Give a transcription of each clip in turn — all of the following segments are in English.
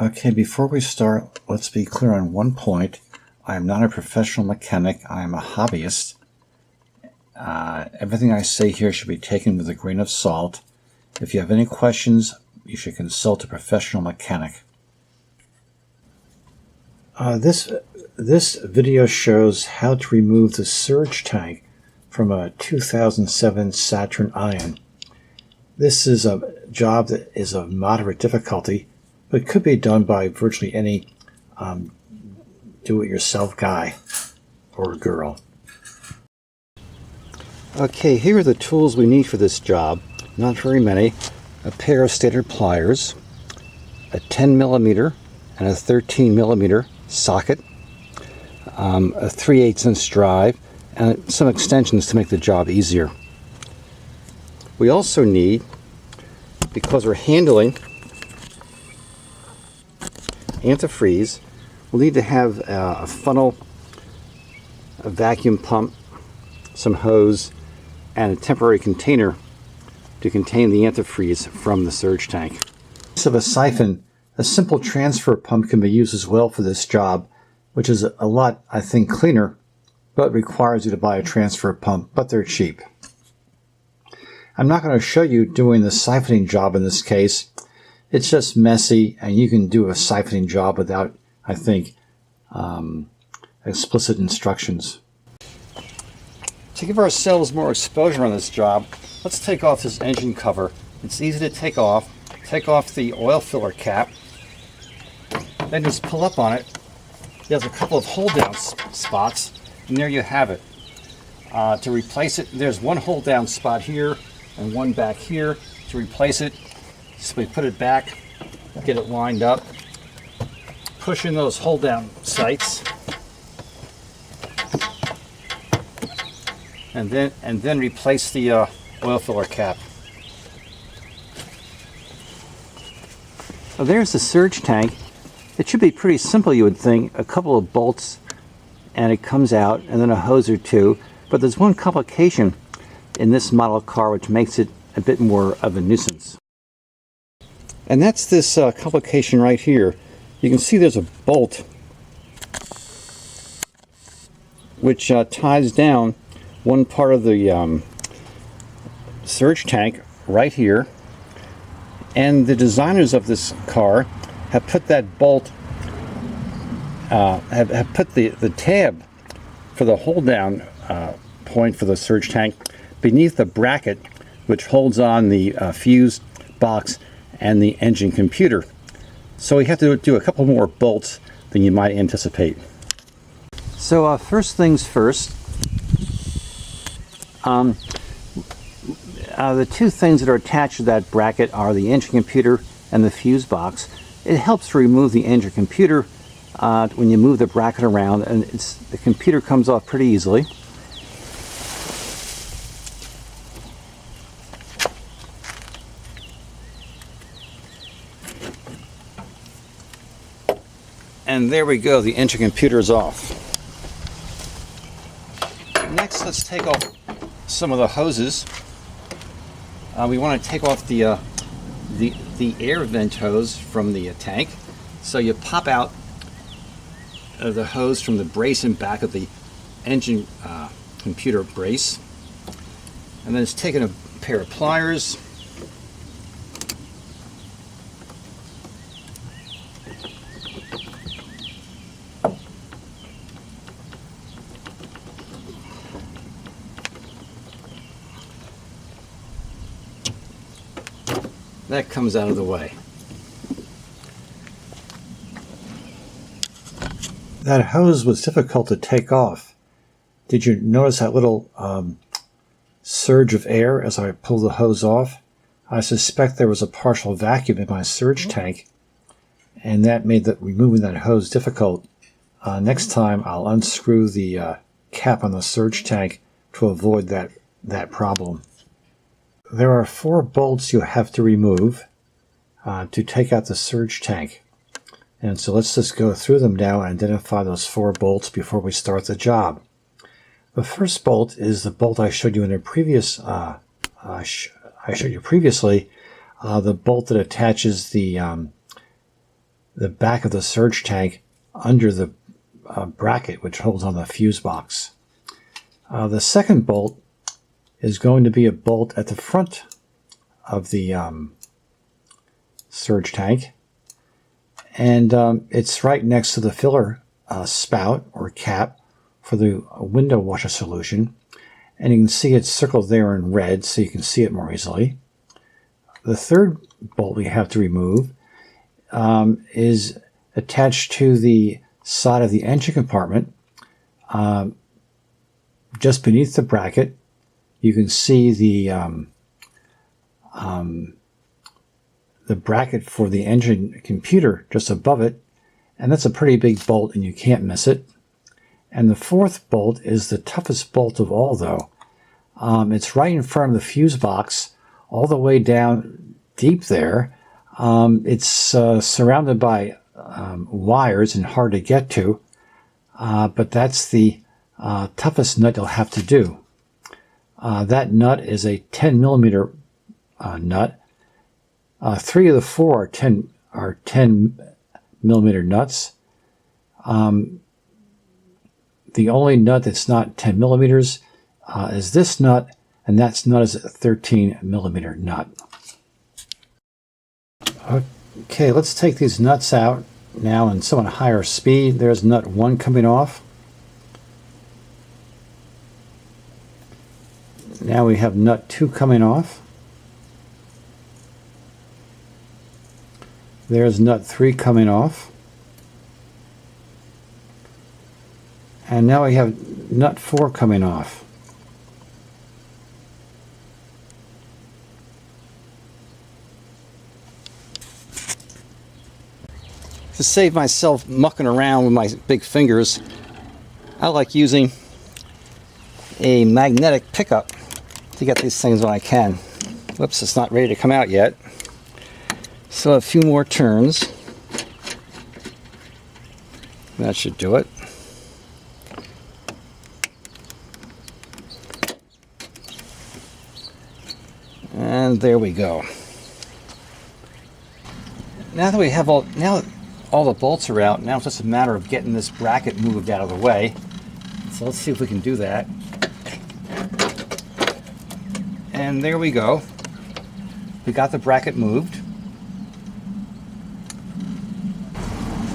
Okay, before we start, let's be clear on one point. I am not a professional mechanic. I am a hobbyist. Everything I say here should be taken with a grain of salt. If you have any questions, you should consult a professional mechanic. This video shows how to remove the surge tank from a 2007 Saturn Ion. This is a job that is of moderate difficulty, but could be done by virtually any do-it-yourself guy or girl. Okay, here are the tools we need for this job. Not very many. A pair of standard pliers, a 10mm and a 13mm socket, a 3/8 inch drive, and some extensions to make the job easier. We also need, because we're handling antifreeze, we'll need to have a funnel, a vacuum pump, some hose, and a temporary container to contain the antifreeze from the surge tank. Instead of a siphon, a simple transfer pump can be used as well for this job, which is a lot, I think, cleaner, but requires you to buy a transfer pump, but they're cheap. I'm not going to show you doing the siphoning job in this case. It's just messy, and you can do a siphoning job without, I think, explicit instructions. To give ourselves more exposure on this job, let's take off this engine cover. It's easy to take off. Take off the oil filler cap, then just pull up on it. There's a couple of hold down spots, and there you have it. To replace it, there's one hold down spot here and one back here. To replace it, simply put it back, get it lined up, push in those hold down sights, and then replace the oil filler cap. So there's the surge tank. It should be pretty simple, you would think. A couple of bolts and it comes out, and then a hose or two. But there's one complication in this model car which makes it a bit more of a nuisance. And that's this complication right here. You can see there's a bolt which ties down one part of the surge tank right here. And the designers of this car have put that bolt, have put the tab for the hold down point for the surge tank beneath the bracket which holds on the fuse box and the engine computer. So we have to do a couple more bolts than you might anticipate. So first things first, the two things that are attached to that bracket are the engine computer and the fuse box. It helps to remove the engine computer when you move the bracket around, and the computer comes off pretty easily. And there we go, the engine computer is off. Next, let's take off some of the hoses. We want to take off the air vent hose from the tank. So you pop out the hose from the brace in back of the engine computer brace, and then it's taking a pair of pliers, that comes out of the way. That hose was difficult to take off. Did you notice that little surge of air as I pulled the hose off? I suspect there was a partial vacuum in my surge tank, and that made removing that hose difficult. Next time I'll unscrew the cap on the surge tank to avoid that problem. There are 4 bolts you have to remove to take out the surge tank. And so let's just go through them now and identify those 4 bolts before we start the job. The first bolt is the bolt I showed you in a previous I showed you previously, the bolt that attaches the the back of the surge tank under the bracket which holds on the fuse box. The second bolt is going to be a bolt at the front of the surge tank, and it's right next to the filler spout or cap for the window washer solution, and you can see it's circled there in red so you can see it more easily. The third bolt we have to remove is attached to the side of the engine compartment. Just beneath the bracket you can see the bracket for the engine computer just above it, and that's a pretty big bolt and you can't miss it. And the fourth bolt is the toughest bolt of all, though. It's right in front of the fuse box, all the way down deep there. It's surrounded by wires and hard to get to, but that's the toughest nut you'll have to do. That nut is a 10 millimeter nut. 3 of the 4 are 10 millimeter nuts. The only nut that's not 10 millimeters is this nut, and that nut is a 13 millimeter nut. Okay, let's take these nuts out now in somewhat higher speed. There's nut 1 coming off. Now we have nut 2 coming off. There's nut 3 coming off. And now we have nut 4 coming off. To save myself mucking around with my big fingers, I like using a magnetic pickup to get these things when I can. Whoops, it's not ready to come out yet. So a few more turns. That should do it. And there we go. Now that we have all the bolts are out, now it's just a matter of getting this bracket moved out of the way. So let's see if we can do that. And there we go. We got the bracket moved.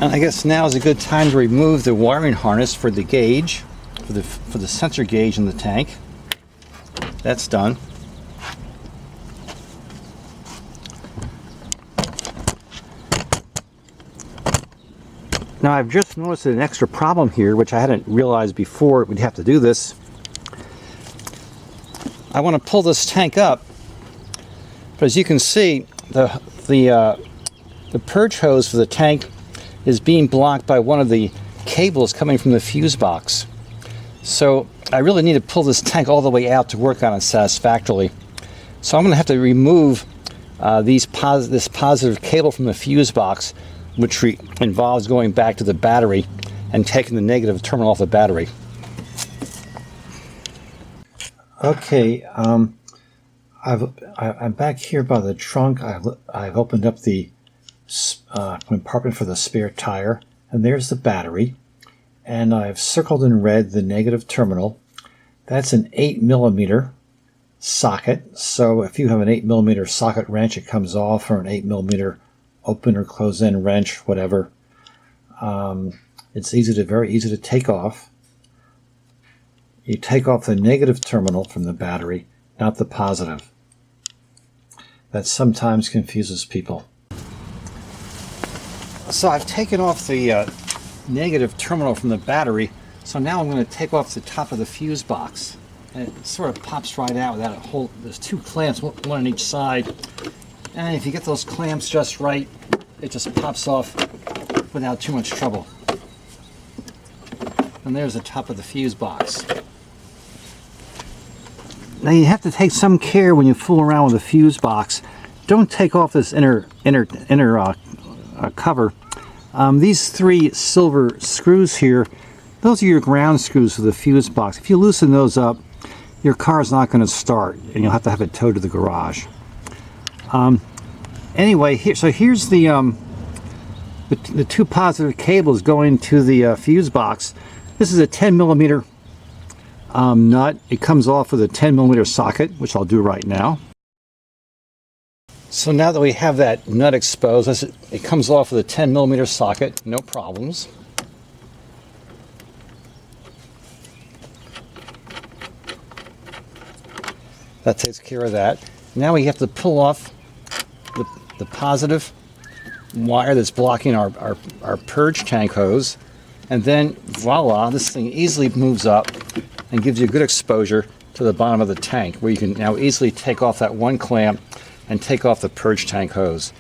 And I guess now is a good time to remove the wiring harness for the gauge, for the sensor gauge in the tank. That's done. Now I've just noticed an extra problem here, which I hadn't realized before we'd have to do this. I want to pull this tank up, but as you can see, the purge hose for the tank is being blocked by one of the cables coming from the fuse box. So I really need to pull this tank all the way out to work on it satisfactorily. So I'm going to have to remove this positive cable from the fuse box, which involves going back to the battery and taking the negative terminal off the battery. Okay, I'm back here by the trunk. I've opened up the compartment for the spare tire, and there's the battery. And I've circled in red the negative terminal. That's an 8 millimeter socket. So if you have an 8 millimeter socket wrench, it comes off, or an 8 millimeter open or close in wrench, whatever. It's very easy to take off. You take off the negative terminal from the battery, not the positive. That sometimes confuses people. So I've taken off the negative terminal from the battery, so now I'm going to take off the top of the fuse box. And it sort of pops right out without a hole. There's 2 clamps, one on each side. And if you get those clamps just right, it just pops off without too much trouble. And there's the top of the fuse box. Now you have to take some care when you fool around with the fuse box. Don't take off this inner cover. These 3 silver screws here, those are your ground screws for the fuse box. If you loosen those up, your car's not going to start, and you'll have to have it towed to the garage. Anyway, here's the the two positive cables going to the fuse box. This is a 10 millimeter nut. It comes off with a 10 millimeter socket, which I'll do right now. So now that we have that nut exposed, it comes off with a 10 millimeter socket, no problems. That takes care of that. Now we have to pull off the positive wire that's blocking our purge tank hose, and then voila, this thing easily moves up and gives you good exposure to the bottom of the tank, where you can now easily take off that one clamp and take off the purge tank hose.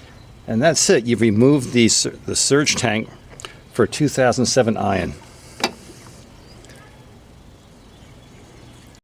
And that's it. You've removed the surge tank for 2007 Ion.